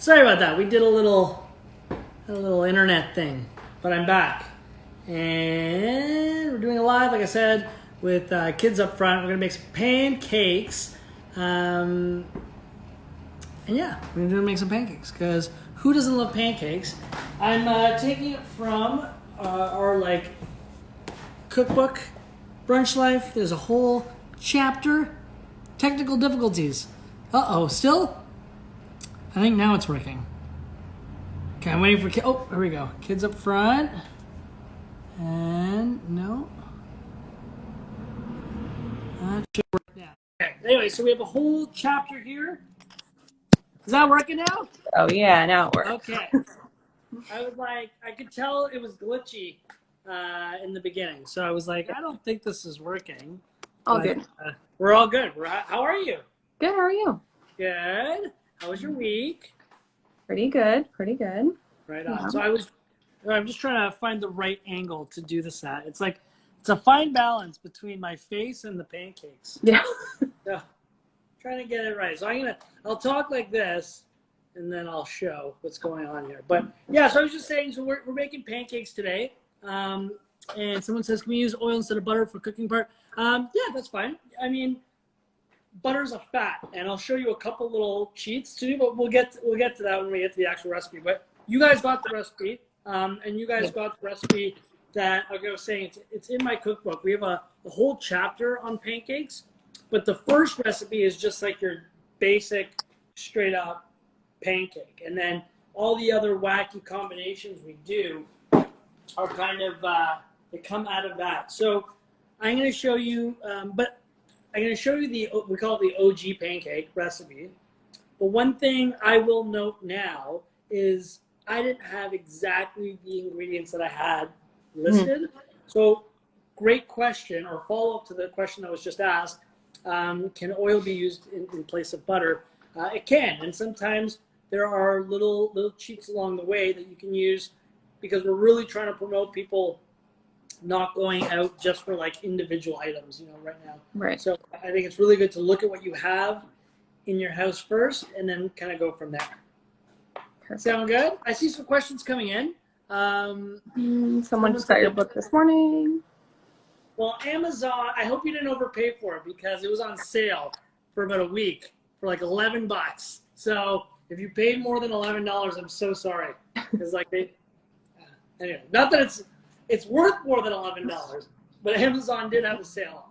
Sorry about that. We did a little internet thing, but I'm back. And we're doing a live, like I said, with kids up front. We're going to make some pancakes. And yeah, we're going to make some pancakes because who doesn't love pancakes? I'm taking it from our cookbook, Brunch Life. There's a whole chapter. Technical difficulties. Uh-oh, still? I think now it's working. Okay, I'm waiting for oh, here we go. Kids up front. And no. That should work now. Okay, anyway, so we have a whole chapter here. Is that working now? Oh yeah, now it works. Okay. I was like, I could tell it was glitchy in the beginning. So I was like, I don't think this is working. All good. We're all good. How are you? Good, how are you? Good. How was your week? Pretty good, pretty good. Right on. Yeah. So I'm just trying to find the right angle to do this at. It's a fine balance between my face and the pancakes. Yeah. So trying to get it right. So I'll talk like this and then I'll show what's going on here. But yeah, so I was just saying, so we're making pancakes today. And someone says, can we use oil instead of butter for cooking part? Yeah, that's fine. I mean, butter's a fat, and I'll show you a couple little cheats too, but we'll get to that when we get to the actual recipe. But you guys got the recipe, and you guys got the recipe that, like I was saying, it's in my cookbook. We have a whole chapter on pancakes, but the first recipe is just like your basic, straight up pancake, and then all the other wacky combinations we do are kind of they come out of that. So I'm going to show you, but I'm going to show you we call it the OG pancake recipe. But one thing I will note now is I didn't have exactly the ingredients that I had listed. So great question, or follow up to the question that was just asked. Can oil be used in place of butter? It can, and sometimes there are little cheats along the way that you can use because we're really trying to promote people not going out just for like individual items, right now. Right. So I think it's really good to look at what you have in your house first and then kind of go from there. Perfect. Sound good? I see some questions coming in. Someone just got your book this morning. Well, Amazon, I hope you didn't overpay for it because it was on sale for about a week for like $11. So if you paid more than $11, I'm so sorry. Because anyway, not that it's worth more than $11, but Amazon did have a sale.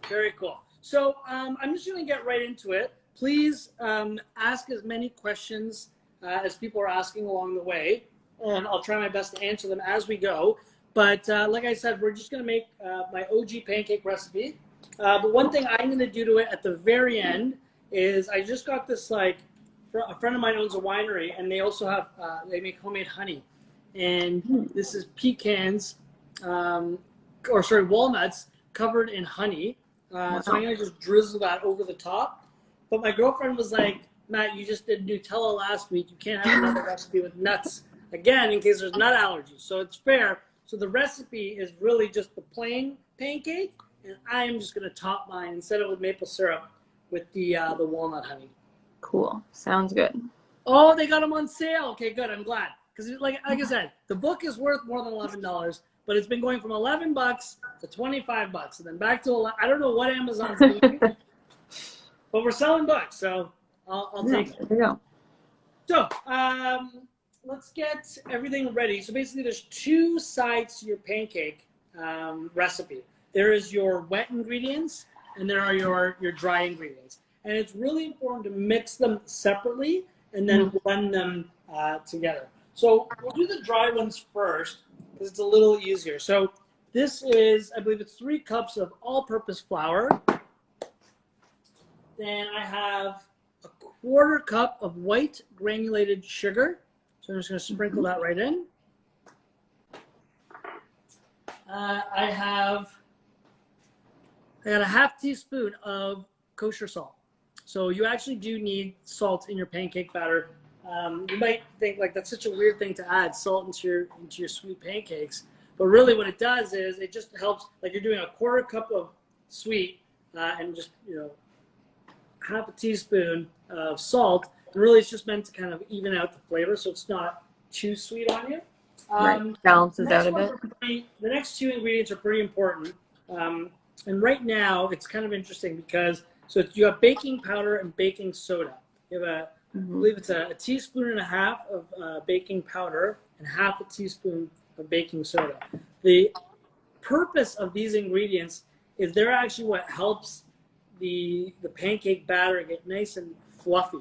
Very cool. So I'm just going to get right into it. Please ask as many questions as people are asking along the way, and I'll try my best to answer them as we go. But like I said, we're just going to make my OG pancake recipe. But one thing I'm going to do to it at the very end is I just got this, a friend of mine owns a winery, and they also have, they make homemade honey. And this is pecans, walnuts covered in honey. So I'm going to just drizzle that over the top. But my girlfriend was like, Matt, you just did Nutella last week. You can't have another recipe with nuts again in case there's nut allergies. So it's fair. So the recipe is really just the plain pancake. And I'm just going to top mine instead of with maple syrup with the walnut honey. Cool. Sounds good. Oh, they got them on sale. Okay, good. I'm glad. Because like I said, the book is worth more than $11, but it's been going from $11 to $25, and then back to I don't know what Amazon's doing, but we're selling books, so I'll take it. There we go. So let's get everything ready. So basically, there's two sides to your pancake recipe. There is your wet ingredients, and there are your dry ingredients, and it's really important to mix them separately and then blend them together. So we'll do the dry ones first because it's a little easier. So this is, I believe it's 3 cups of all-purpose flour. Then I have a 1/4 cup of white granulated sugar. So I'm just going to sprinkle that right in. I got a 1/2 teaspoon of kosher salt. So you actually do need salt in your pancake batter. You might think that's such a weird thing to add salt into your sweet pancakes, but really what it does is it just helps. Like you're doing a 1/4 cup of sweet and just 1/2 teaspoon of salt really, it's just meant to kind of even out the flavor, so it's not too sweet on you. Right. Balances out a bit. The next two ingredients are pretty important. And right now, it's kind of interesting because you have baking powder and baking soda. You have I believe it's a teaspoon and a half of baking powder and half a teaspoon of baking soda. The purpose of these ingredients is they're actually what helps the pancake batter get nice and fluffy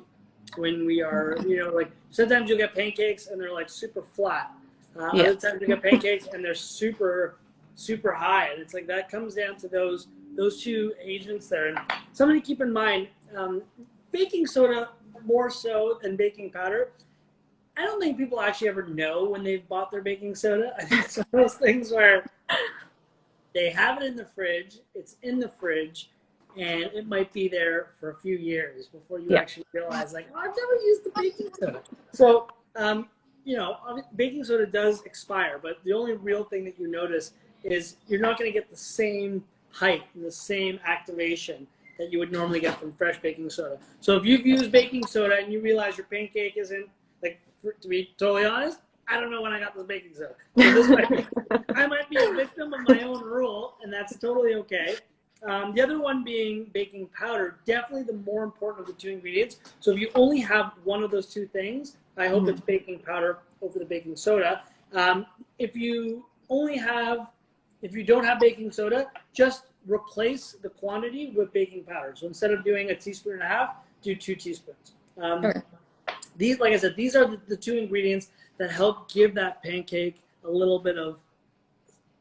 when we are, like sometimes you'll get pancakes and they're like super flat. Other times you get pancakes and they're super, super high. And it's like that comes down to those two agents there. And something to keep in mind, baking soda more so than baking powder. I don't think people actually ever know when they've bought their baking soda. I think it's one of those things where they have it in the fridge, it's in the fridge, and it might be there for a few years before you actually realize, like, oh, I've never used the baking soda. So, baking soda does expire, but the only real thing that you notice is you're not going to get the same height and the same activation that you would normally get from fresh baking soda. So if you've used baking soda and you realize your pancake isn't, like, to be totally honest, I don't know when I got this baking soda. So I might be a victim of my own rule, and that's totally okay. The other one being baking powder, definitely the more important of the two ingredients. So if you only have one of those two things, I hope it's baking powder over the baking soda. If you don't have baking soda, just replace the quantity with baking powder. So instead of doing a teaspoon and a half, do 2 teaspoons. These, like I said, these are the two ingredients that help give that pancake a little bit of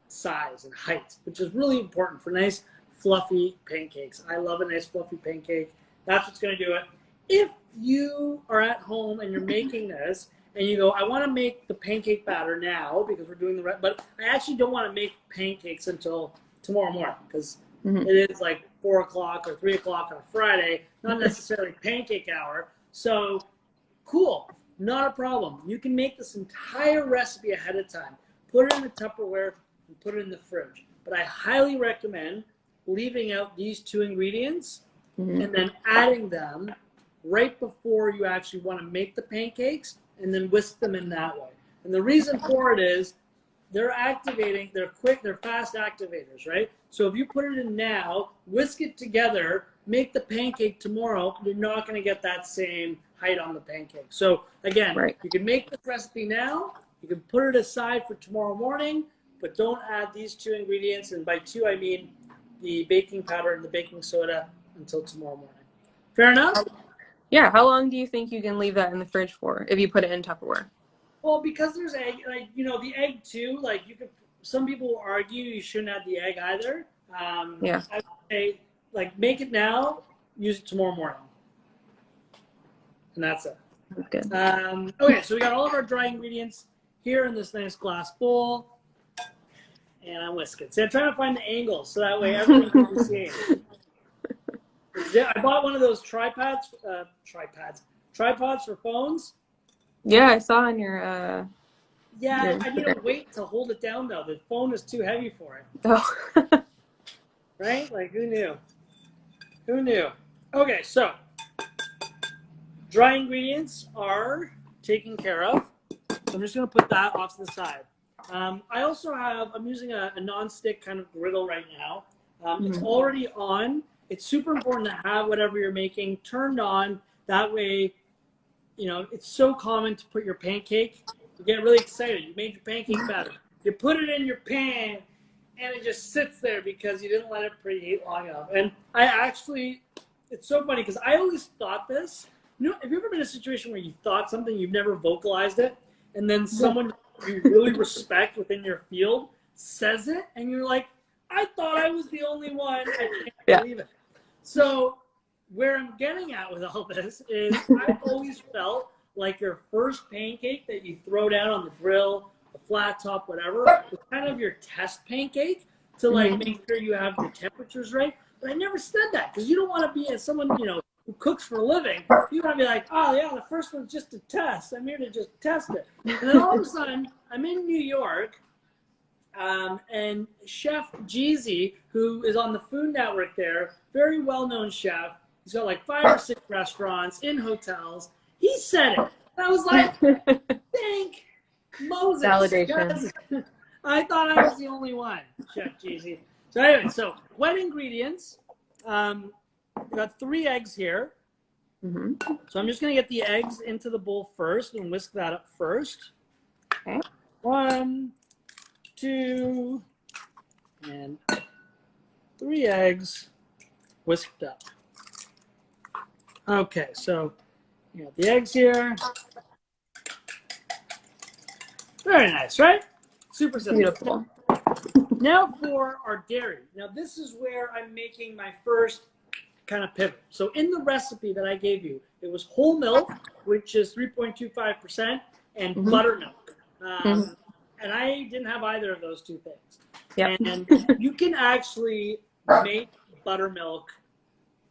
size and height, which is really important for nice fluffy pancakes. I love a nice fluffy pancake. That's what's going to do it. If you are at home and you're making this and you go, I want to make the pancake batter now because we're doing but I actually don't want to make pancakes until tomorrow morning because it is like 4 o'clock or 3 o'clock on a Friday, not necessarily pancake hour. So cool, not a problem. You can make this entire recipe ahead of time. Put it in the Tupperware and put it in the fridge. But I highly recommend leaving out these two ingredients and then adding them right before you actually want to make the pancakes and then whisk them in that way. And the reason for it is they're quick, they're fast activators, right? So if you put it in now, whisk it together, make the pancake tomorrow, you're not going to get that same height on the pancake. So again, you can make this recipe now, you can put it aside for tomorrow morning, but don't add these two ingredients, and by two I mean the baking powder and the baking soda, until tomorrow morning. Fair enough? Yeah, how long do you think you can leave that in the fridge for if you put it in Tupperware? Well, because there's egg, like, the egg too, like some people will argue you shouldn't add the egg either. I would say, like, make it now, use it tomorrow morning. And that's it. That's good. Okay, so we got all of our dry ingredients here in this nice glass bowl. And I'm whisking. See, I'm trying to find the angles so that way everyone can be seen. I bought one of those tripods for phones. Yeah, I saw on your I need a weight to hold it down though. The phone is too heavy for it. Oh. Right? Like, who knew? Who knew? Okay, so dry ingredients are taken care of. So I'm just going to put that off to the side. I'm using a non-stick kind of griddle right now. It's already on. It's super important to have whatever you're making turned on. That way, it's so common to put your pancake. You get really excited. You made your pancake batter. You put it in your pan, and it just sits there because you didn't let it preheat long enough. And it's so funny because I always thought this. Have you ever been in a situation where you thought something, you've never vocalized it, and then someone you really respect within your field says it, and you're like, I thought I was the only one. I can't believe it. So where I'm getting at with all this is I've always felt like your first pancake that you throw down on the grill, the flat top, whatever, is kind of your test pancake to make sure you have the temperatures right. But I never said that because you don't want to be someone, who cooks for a living. You want to be like, oh yeah, the first one's just a test. I'm here to just test it. And then all of a sudden, I'm in New York, and Chef Jeezy, who is on the Food Network there, very well-known chef. He's got like 5 or 6 restaurants in hotels. He said it. And I was like, thank Moses. Validation. I thought I was the only one. Chef Cheesy. So anyway, so wet ingredients. We got 3 eggs here. So I'm just going to get the eggs into the bowl first and whisk that up first. Okay. 1, 2, and 3 eggs whisked up. Okay, so you got the eggs here. Very nice, right? Super simple. Beautiful. Now for our dairy. Now this is where I'm making my first kind of pivot. So in the recipe that I gave you, it was whole milk, which is 3.25%, and buttermilk. And I didn't have either of those 2 things. Yep. And you can actually make buttermilk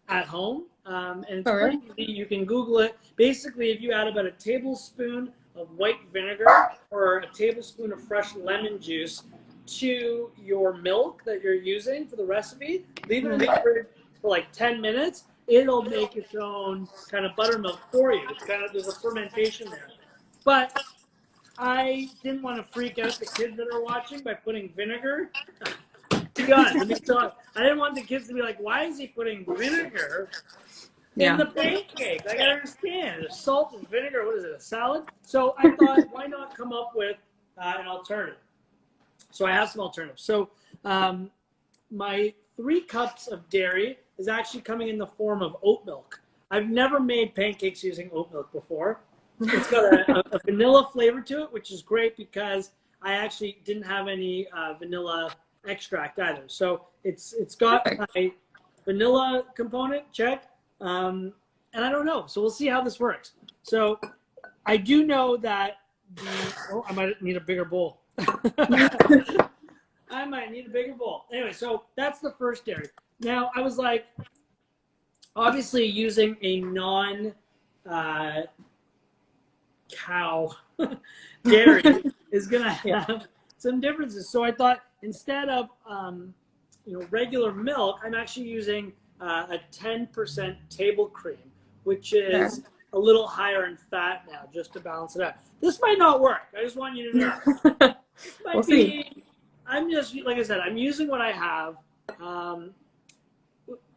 at home. And it's pretty easy. You can Google it. Basically, if you add about a tablespoon of white vinegar or a tablespoon of fresh lemon juice to your milk that you're using for the recipe, leave it in the fridge for like 10 minutes. It'll make its own kind of buttermilk for you. It's kind of, there's a fermentation there. But I didn't want to freak out the kids that are watching by putting vinegar. To be honest, I didn't want the kids to be like, why is he putting vinegar in the pancake? I gotta understand. There's salt and vinegar. What is it, a salad? So I thought, why not come up with an alternative? So I have some alternatives. So my 3 cups of dairy is actually coming in the form of oat milk. I've never made pancakes using oat milk before. It's got a vanilla flavor to it, which is great because I actually didn't have any vanilla extract either. So it's got my vanilla component, check. And I don't know. So we'll see how this works. So I do know that I might need a bigger bowl. I might need a bigger bowl. Anyway, so that's the first dairy. Now I was like, obviously using a cow dairy is gonna have some differences. So I thought instead of regular milk, I'm actually using a 10% table cream, which is a little higher in fat now, just to balance it out. This might not work. I just want you to know. We'll see. I'm just, like I said, I'm using what I have.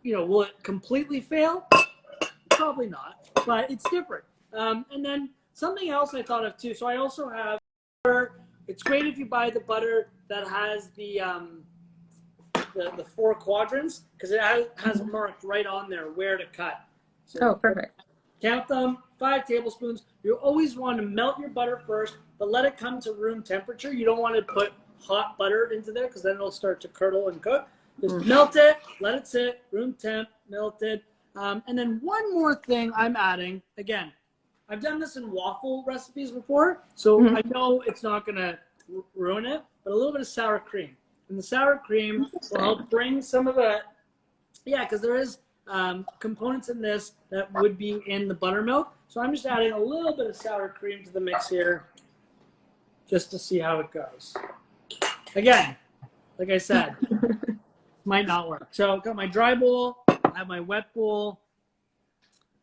Will it completely fail? Probably not, but it's different. And then something else I thought of too. So I also have butter. It's great if you buy the butter that has the 4 quadrants, because it has marked right on there where to cut. So perfect. Count them, 5 tablespoons. You always want to melt your butter first, but let it come to room temperature. You don't want to put hot butter into there because then it'll start to curdle and cook. Just melt it, let it sit, room temp, melted. And then one more thing I'm adding, again, I've done this in waffle recipes before, so I know it's not going to ruin it, but a little bit of sour cream. And the sour cream will help bring some of the, because there is components in this that would be in the buttermilk. So I'm just adding a little bit of sour cream to the mix here just to see how it goes. Again, like I said, might not work. So I've got my dry bowl, I have my wet bowl.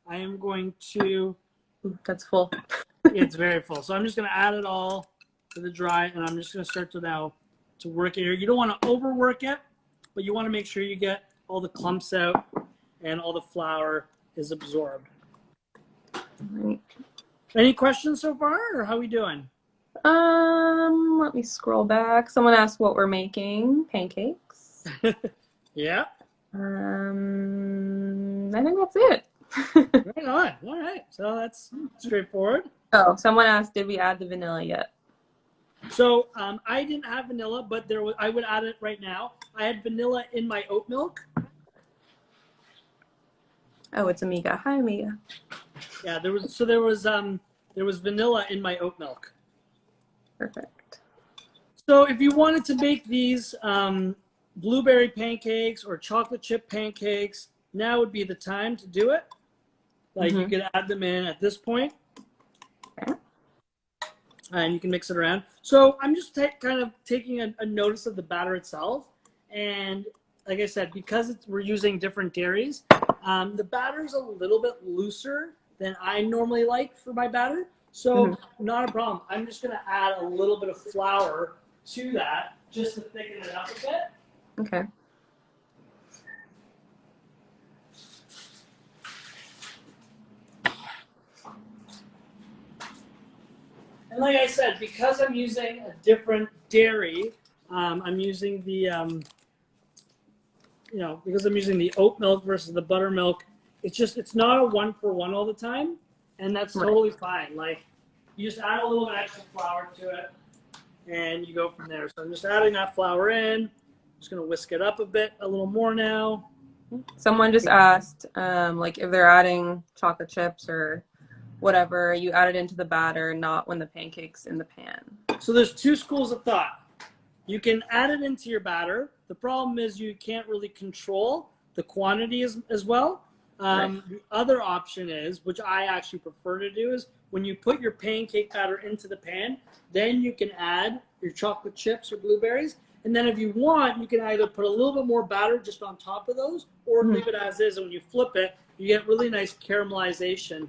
I am going to... That's full. It's very full. So I'm just going to add it all to the dry, and I'm just going to start to work it here. You don't want to overwork it, but you want to make sure you get all the clumps out and all the flour is absorbed. Right. Any questions so far, or how are we doing? Let me scroll back. Someone asked what we're making. Pancakes. Yeah. I think that's it. Right on. All right. So that's straightforward. Oh, someone asked, did we add the vanilla yet? So I didn't have vanilla, but I would add it right now. I had vanilla in my oat milk. Oh, it's Amiga. Hi, Amiga. Yeah, there was vanilla in my oat milk. Perfect. So if you wanted to make these blueberry pancakes or chocolate chip pancakes, now would be the time to do it. Like you could add them in at this point. Okay. And you can mix it around. So I'm just kind of taking a notice of the batter itself. And like I said, because we're using different dairies, the batter is a little bit looser than I normally like for my batter. So not a problem. I'm just going to add a little bit of flour to that just to thicken it up a bit. Okay. And like I said, because I'm using a different dairy, I'm using the, because I'm using the oat milk versus the buttermilk, it's not a 1-for-1 all the time, and that's totally fine. Like, you just add a little bit extra flour to it, and you go from there. So I'm just adding that flour in. Just gonna whisk it up a little more now. Someone just asked, like, if they're adding chocolate chips or whatever, you add it into the batter, not when the pancake's in the pan. So there's two schools of thought. You can add it into your batter. The problem is you can't really control the quantity as well. The other option is, which I actually prefer to do, is when you put your pancake batter into the pan, then you can add your chocolate chips or blueberries. And then if you want, you can either put a little bit more batter just on top of those, or leave it as is. And when you flip it, you get really nice caramelization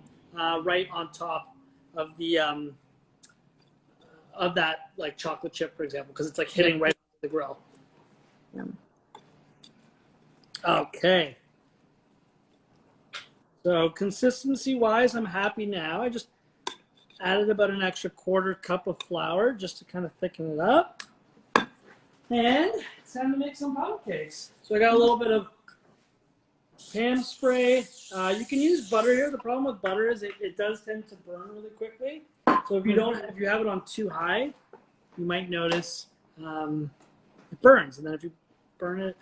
right on top of the of that, like, chocolate chip, for example, because it's like hitting right on the grill. Okay. So consistency-wise, I'm happy now. I just added about an extra 1/4 cup of flour just to kind of thicken it up. And it's time to make some pound cakes. So I got a little bit of pan spray. You can use butter here. The problem with butter is it does tend to burn really quickly. So if you have it on too high, you might notice it burns. And then if you burn it,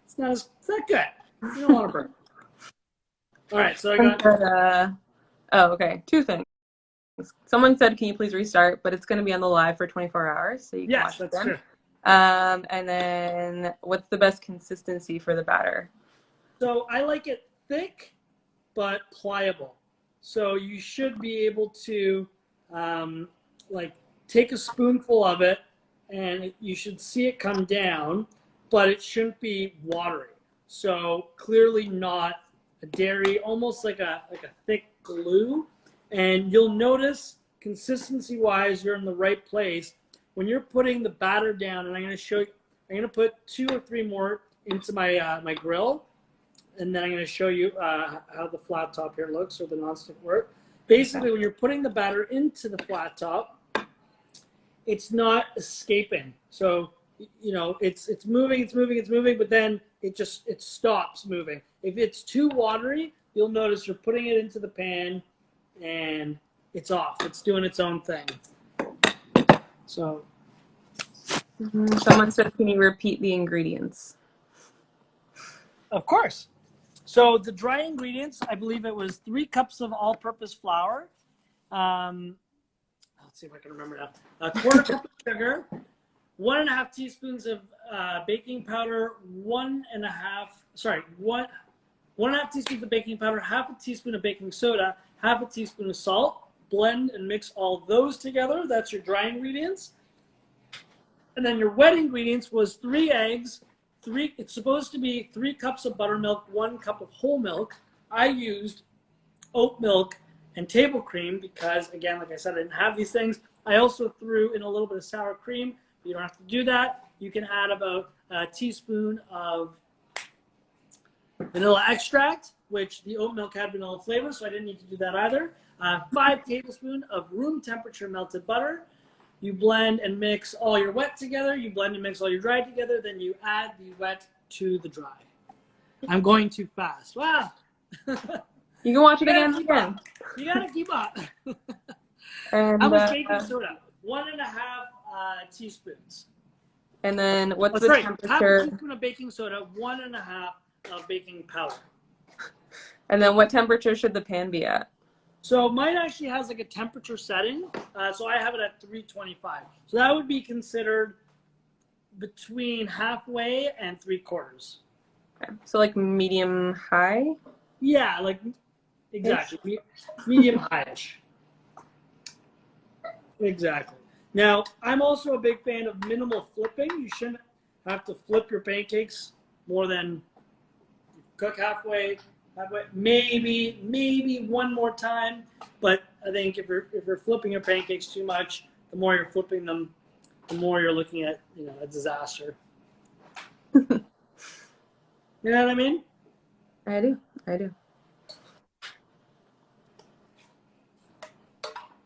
it's not good. You don't want to burn. All right, so I got. Okay. 2 things. Someone said, "Can you please restart?" But it's going to be on the live for 24 hours, so you can watch it then. True. And then, what's the best consistency for the batter? So I like it thick, but pliable. So you should be able to, like, take a spoonful of it, and you should see it come down, but it shouldn't be watery. So clearly not a dairy, almost like a thick glue. And you'll notice consistency-wise, you're in the right place when you're putting the batter down. And I'm going to show you. I'm going to put 2 or 3 more into my my grill, and then I'm going to show you how the flat top here looks, or the nonstick work. Basically, when you're putting the batter into the flat top, it's not escaping. So it's moving, but then it stops moving. If it's too watery, you'll notice you're putting it into the pan and it's off. It's doing its own thing. So someone said, "Can you repeat the ingredients?" Of course. So the dry ingredients, I believe it was 3 cups of all-purpose flour. Let's see if I can remember now. 1/4 cup of sugar, 1.5 teaspoons of baking powder, 1.5 teaspoons of baking powder, 1/2 teaspoon of baking soda, 1/2 teaspoon of salt. Blend and mix all those together. That's your dry ingredients. And then your wet ingredients was 3 eggs. It's supposed to be 3 cups of buttermilk, 1 cup of whole milk. I used oat milk and table cream because, again, like I said, I didn't have these things. I also threw in a little bit of sour cream. You don't have to do that. You can add about a teaspoon of vanilla extract, which the oat milk had vanilla flavor, so I didn't need to do that either. 5 tablespoons of room temperature melted butter. You blend and mix all your wet together. You blend and mix all your dry together. Then you add the wet to the dry. I'm going too fast. Wow. You can watch it again. You got to keep up. And, how much baking soda? 1.5 teaspoons. And then what's the temperature? 1/2 teaspoon of baking soda, 1.5 of baking powder. And then what temperature should the pan be at? So mine actually has like a temperature setting. So I have it at 325. So that would be considered between halfway and 3/4. Okay. So like medium high? Yeah, like exactly. Medium high-ish. Exactly. Now, I'm also a big fan of minimal flipping. You shouldn't have to flip your pancakes more than cook halfway, Maybe one more time, but I think if you're flipping your pancakes too much, the more you're flipping them, the more you're looking at a disaster. You know what I mean? I do.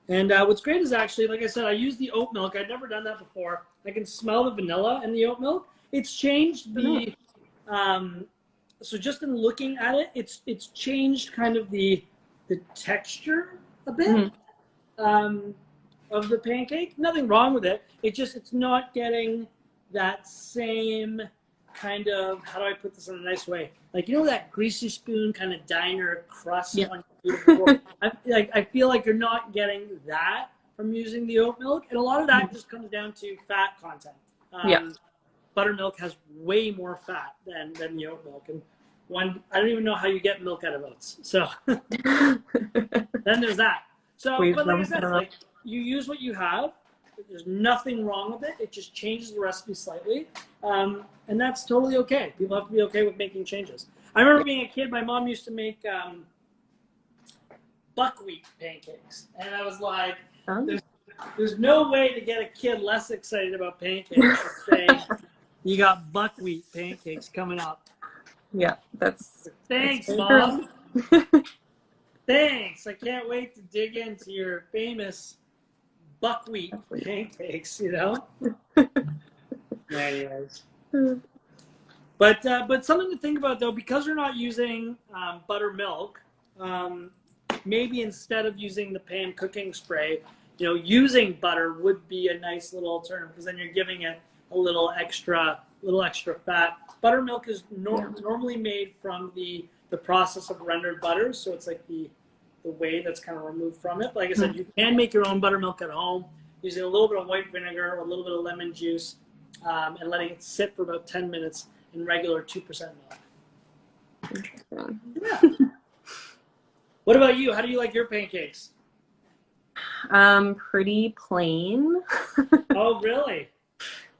And what's great is actually, like I said, I use the oat milk. I'd never done that before. I can smell the vanilla in the oat milk. It's changed the, so just in looking at it, it's changed kind of the texture a bit of the pancake. Nothing wrong with it. It's not getting that same kind of, how do I put this in a nice way? Like, that greasy spoon kind of diner crust on your food. I feel like you're not getting that from using the oat milk. And a lot of that just comes down to fat content. Buttermilk has way more fat than the oat milk. And I don't even know how you get milk out of oats. So then there's that. So, but like I said, you use what you have. There's nothing wrong with it. It just changes the recipe slightly. And that's totally okay. People have to be okay with making changes. I remember being a kid, my mom used to make buckwheat pancakes. And I was like, there's no way to get a kid less excited about pancakes than saying, you got buckwheat pancakes coming up. Yeah, Thanks, Mom. Thanks. I can't wait to dig into your famous buckwheat pancakes, Anyways. But something to think about, though, because we're not using buttermilk, maybe instead of using the pan cooking spray, using butter would be a nice little alternative, because then you're giving it a little extra fat. Buttermilk is normally made from the process of rendered butter, so it's like the whey that's kind of removed from it. But like I said, you can make your own buttermilk at home using a little bit of white vinegar or a little bit of lemon juice, and letting it sit for about 10 minutes in regular 2% milk. Interesting. Yeah. What about you? How do you like your pancakes? Pretty plain. Oh, really?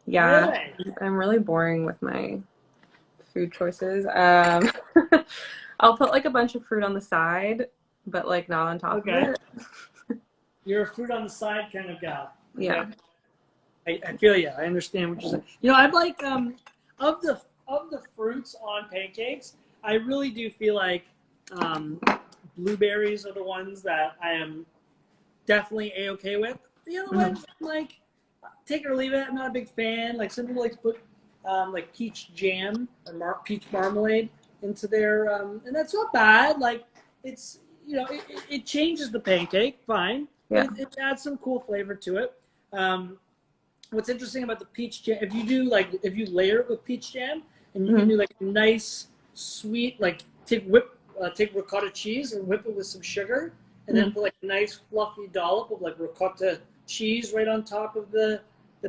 Yeah. Really? I'm really boring with my food choices. I'll put like a bunch of fruit on the side, but like not on top of it. You're a fruit on the side kind of gal. Yeah. I feel you. I understand what you're saying. I'd like of the fruits on pancakes, I really do feel like blueberries are the ones that I am definitely a-okay with. The other ones, I'm like, take it or leave it. I'm not a big fan. Like, some people like to put like peach jam or peach marmalade into their, and that's not bad. Like, it's, it changes the pancake, fine. Yeah. It adds some cool flavor to it. What's interesting about the peach jam, if you layer it with peach jam, and you can do like a nice sweet, like take ricotta cheese and whip it with some sugar, and then put like a nice fluffy dollop of like ricotta cheese right on top of the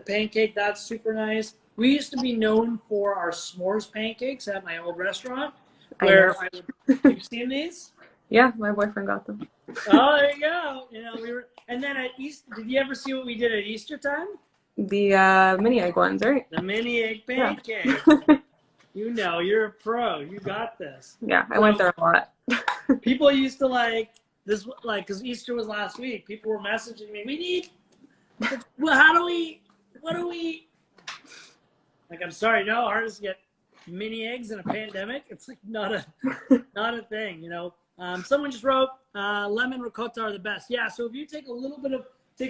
pancake. That's super nice. We used to be known for our s'mores pancakes at my old restaurant. You've seen these? Yeah, my boyfriend got them. Oh, there you go. And then at Easter, did you ever see what we did at Easter time? The mini egg ones, right? The mini egg pancake. Yeah. You're a pro. You got this. Yeah, I went there a lot. People used to like this, like, because Easter was last week. People were messaging me, what do we, like, I'm sorry, hard to get mini eggs in a pandemic. It's like not a thing, Someone just wrote, lemon ricotta are the best. Yeah, so if you take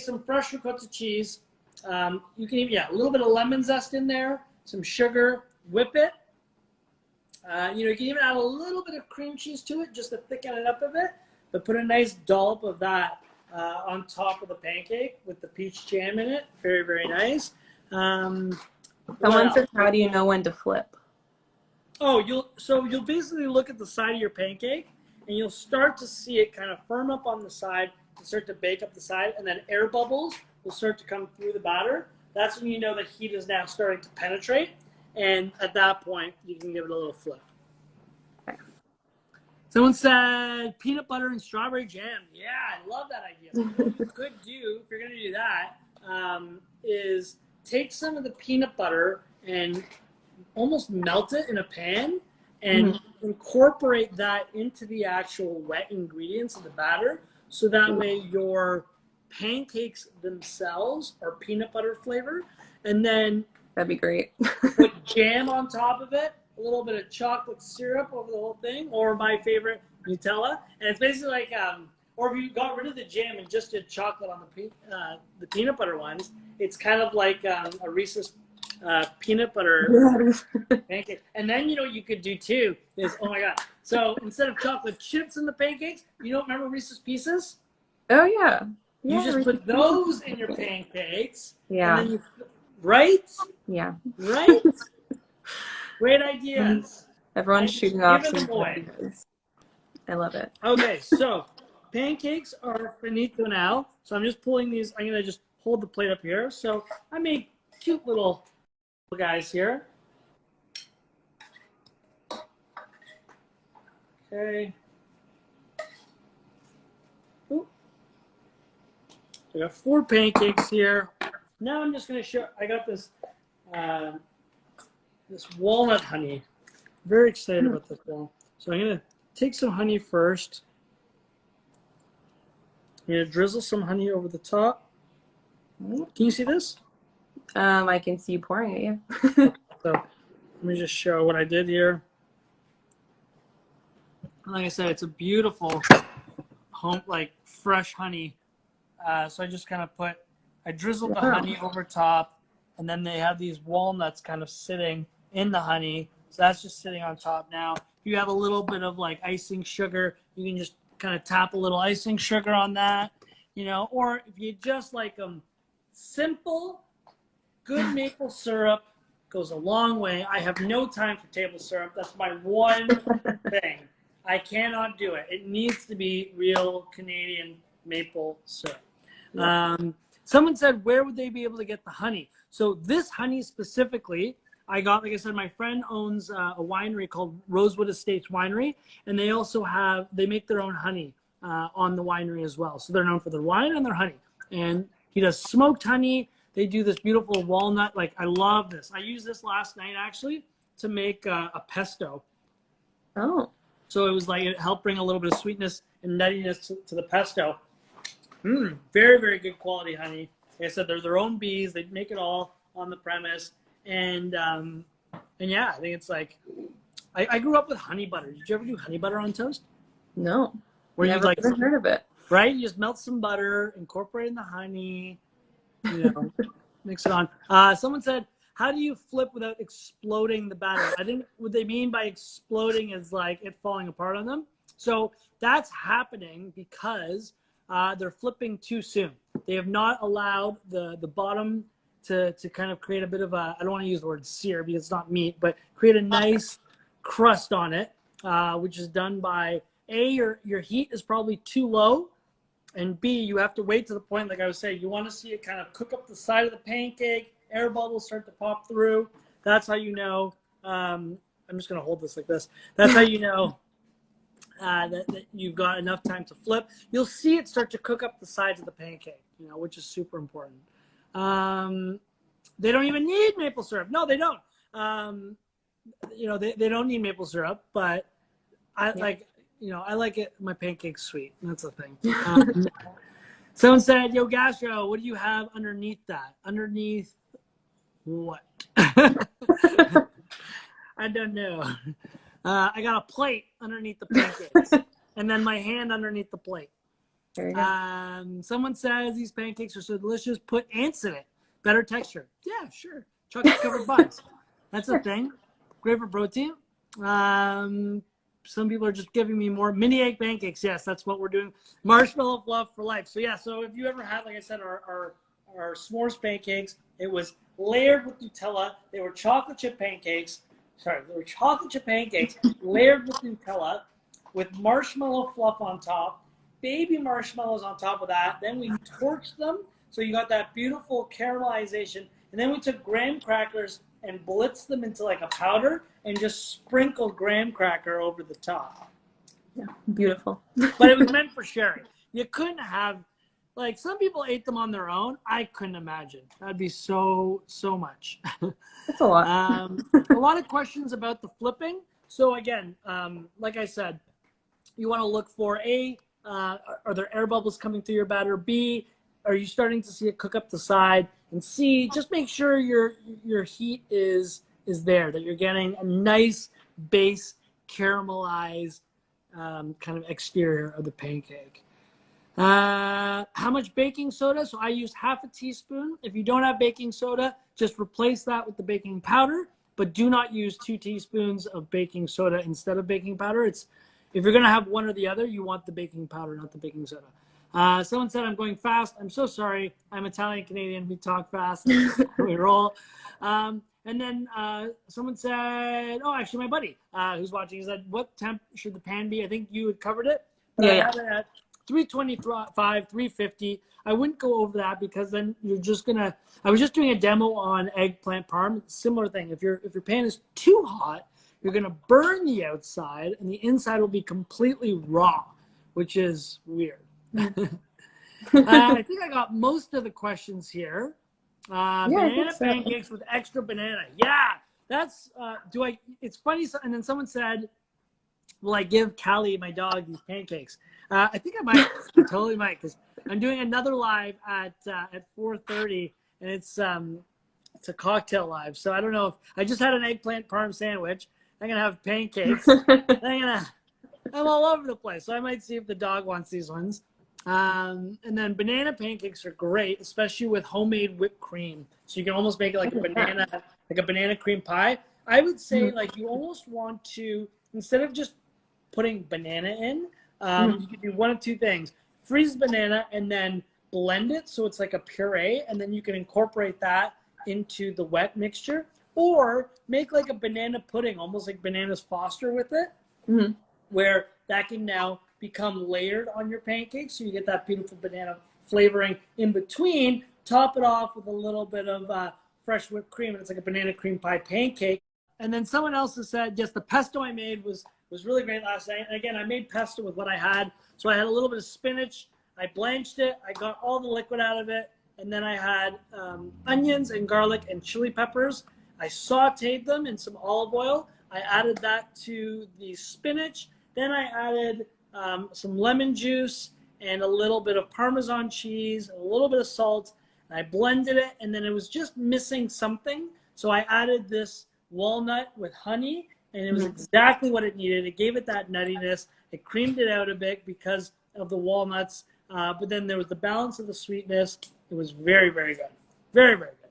some fresh ricotta cheese, you can even, a little bit of lemon zest in there, some sugar, whip it. You can even add a little bit of cream cheese to it just to thicken it up a bit, but put a nice dollop of that on top of the pancake with the peach jam in it. Very, very nice. Someone said, how do you know when to flip? Oh, you'll basically look at the side of your pancake, and you'll start to see it kind of firm up on the side and start to bake up the side, and then air bubbles will start to come through the batter. That's when you know the heat is now starting to penetrate, and at that point, you can give it a little flip. Okay. Someone said peanut butter and strawberry jam. Yeah, I love that idea. What you could do, if you're going to do that, is take some of the peanut butter and almost melt it in a pan and incorporate that into the actual wet ingredients of the batter. So that way your pancakes themselves are peanut butter flavor. And then that'd be great. put jam on top of it, a little bit of chocolate syrup over the whole thing, or my favorite, Nutella. And it's basically like, or if you got rid of the jam and just did chocolate on the peanut butter ones, it's kind of like a Reese's peanut butter pancake. And then you know what you could do too is, oh my god, so instead of chocolate chips in the pancakes, you don't remember Reese's Pieces? Oh yeah. You just put those in your pancakes. Yeah. And then right? Yeah. Right? Great ideas. Everyone's shooting off some ideas. I love it. Okay, so pancakes are finito now. So I'm just pulling these. I'm going to just hold the plate up here. So I made cute little guys here. Okay. Ooh. I got 4 pancakes here. Now I'm just going to show. I got this this walnut honey. Very excited about this one. So I'm going to take some honey first. I'm going to drizzle some honey over the top. Can you see this? I can see you pouring it, yeah. So let me just show what I did here. Like I said, it's a beautiful home, like fresh honey. So I just kind of I drizzled the honey over top, and then they have these walnuts kind of sitting in the honey. So that's just sitting on top now. If you have a little bit of like icing sugar, you can just kind of tap a little icing sugar on that, you know, or if you just like them simple, good maple syrup goes a long way. I have no time for table syrup. That's my one thing. I cannot do it. It needs to be real Canadian maple syrup. Someone said, where would they be able to get the honey? So this honey specifically, I got, like I said, my friend owns a winery called Rosewood Estates Winery, and they also they make their own honey on the winery as well. So they're known for their wine and their honey. And he does smoked honey. They do this beautiful walnut. Like, I love this. I used this last night, actually, to make a pesto. Oh. So it was like, it helped bring a little bit of sweetness and nuttiness to the pesto. Very, very good quality honey. Like I said, they're their own bees. They make it all on the premise. And yeah, I think it's like, I grew up with honey butter. Did you ever do honey butter on toast? No. Where Never you like heard of it. Right? You just melt some butter, incorporate in the honey, you know, mix it on. Someone said, how do you flip without exploding the batter? I think what they mean by exploding is like it falling apart on them. So that's happening because they're flipping too soon. They have not allowed the bottom to kind of create a bit of a, I don't want to use the word sear because it's not meat, but create a nice crust on it, which is done by A, your heat is probably too low, and B, you have to wait to the point, like I was saying, you want to see it kind of cook up the side of the pancake, air bubbles start to pop through. That's how you know, I'm just going to hold this like this. That's how you know that you've got enough time to flip. You'll see it start to cook up the sides of the pancake, you know, which is super important. They don't even need maple syrup. No, they don't. You know, they don't need maple syrup, but I like, you know, I like it, my pancakes sweet. That's the thing. Someone said, yo, Gastro, what do you have underneath that? Underneath what? I don't know. I got a plate underneath the pancakes and then my hand underneath the plate. There you go. Someone says these pancakes are so delicious. Put ants in it. Better texture. Yeah, sure. Chocolate covered buns. That's a thing. Great for protein. Some people are just giving me more mini egg pancakes. Yes, that's what we're doing. Marshmallow fluff for life. So yeah, so if you ever had, like I said, our s'mores pancakes, it was layered with Nutella. They were chocolate chip pancakes. Sorry, they were chocolate chip pancakes layered with Nutella with marshmallow fluff on top, baby marshmallows on top of that. Then we torched them. So you got that beautiful caramelization. And then we took graham crackers and blitzed them into like a powder and just sprinkled graham cracker over the top. Yeah, beautiful. But it was meant for sharing. You couldn't have, like, some people ate them on their own. I couldn't imagine. That'd be so much. That's a lot. A lot of questions about the flipping. So again, like I said, you want to look for A, are there air bubbles coming through your batter? B, are you starting to see it cook up the side? And C, just make sure your heat is there, that you're getting a nice base caramelized kind of exterior of the pancake. How much baking soda? So I use half a teaspoon. If you don't have baking soda, just replace that with the baking powder, but do not use 2 teaspoons of baking soda instead of baking powder. If you're going to have one or the other, you want the baking powder, not the baking soda. Someone said I'm going fast. I'm so sorry. I'm Italian Canadian. We talk fast. We roll. And then someone said, oh, actually my buddy who's watching, he said, what temp should the pan be? I think you had covered it. But I had it at 325, 350. I wouldn't go over that because then you're just gonna. I was just doing a demo on eggplant parm. Similar thing. If your pan is too hot, you're gonna burn the outside and the inside will be completely raw, which is weird. I think I got most of the questions here. Banana pancakes with extra banana. Yeah, that's. It's funny. And then someone said, will I give Callie, my dog, these pancakes? I think I might. I totally might, because I'm doing another live at 4:30, and it's a cocktail live. So I don't know if I just had an eggplant parm sandwich. I'm gonna have pancakes. I'm all over the place. So I might see if the dog wants these ones. And then banana pancakes are great, especially with homemade whipped cream. So you can almost make it like a banana cream pie. I would say like you almost want to, instead of just putting banana in, you can do one of two things: freeze banana and then blend it so it's like a puree, and then you can incorporate that into the wet mixture, or make like a banana pudding, almost like bananas Foster with it, where that can now become layered on your pancakes, so you get that beautiful banana flavoring in between. Top it off with a little bit of fresh whipped cream, and it's like a banana cream pie pancake. And then someone else has said, yes, the pesto I made was really great last night. And again, I made pesto with what I had. So I had a little bit of spinach. I blanched it. I got all the liquid out of it. And then I had onions and garlic and chili peppers. I sauteed them in some olive oil. I added that to the spinach. Then I added some lemon juice and a little bit of Parmesan cheese, and a little bit of salt. And I blended it, and then it was just missing something. So I added this walnut with honey, and it was exactly what it needed. It gave it that nuttiness. It creamed it out a bit because of the walnuts, but then there was the balance of the sweetness. It was very, very good. Very, very good.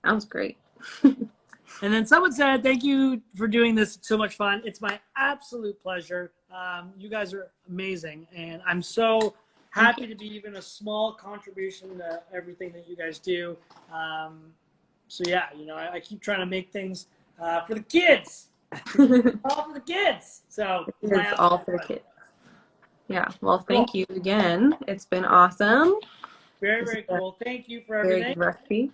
Sounds great. And then someone said, thank you for doing this. It's so much fun. It's my absolute pleasure. You guys are amazing, and I'm so happy to be even a small contribution to everything that you guys do. So yeah, I keep trying to make things for the kids. All for the kids. So it's all for the kids. Yeah. Well, thank you again. It's been awesome. Very, very cool. Thank you for everything. Very good recipe.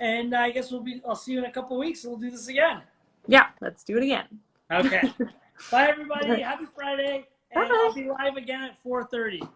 And I guess I'll see you in a couple of weeks, and we'll do this again. Yeah, let's do it again. Okay. Bye, everybody. Happy Friday. And I'll be live again at 4:30.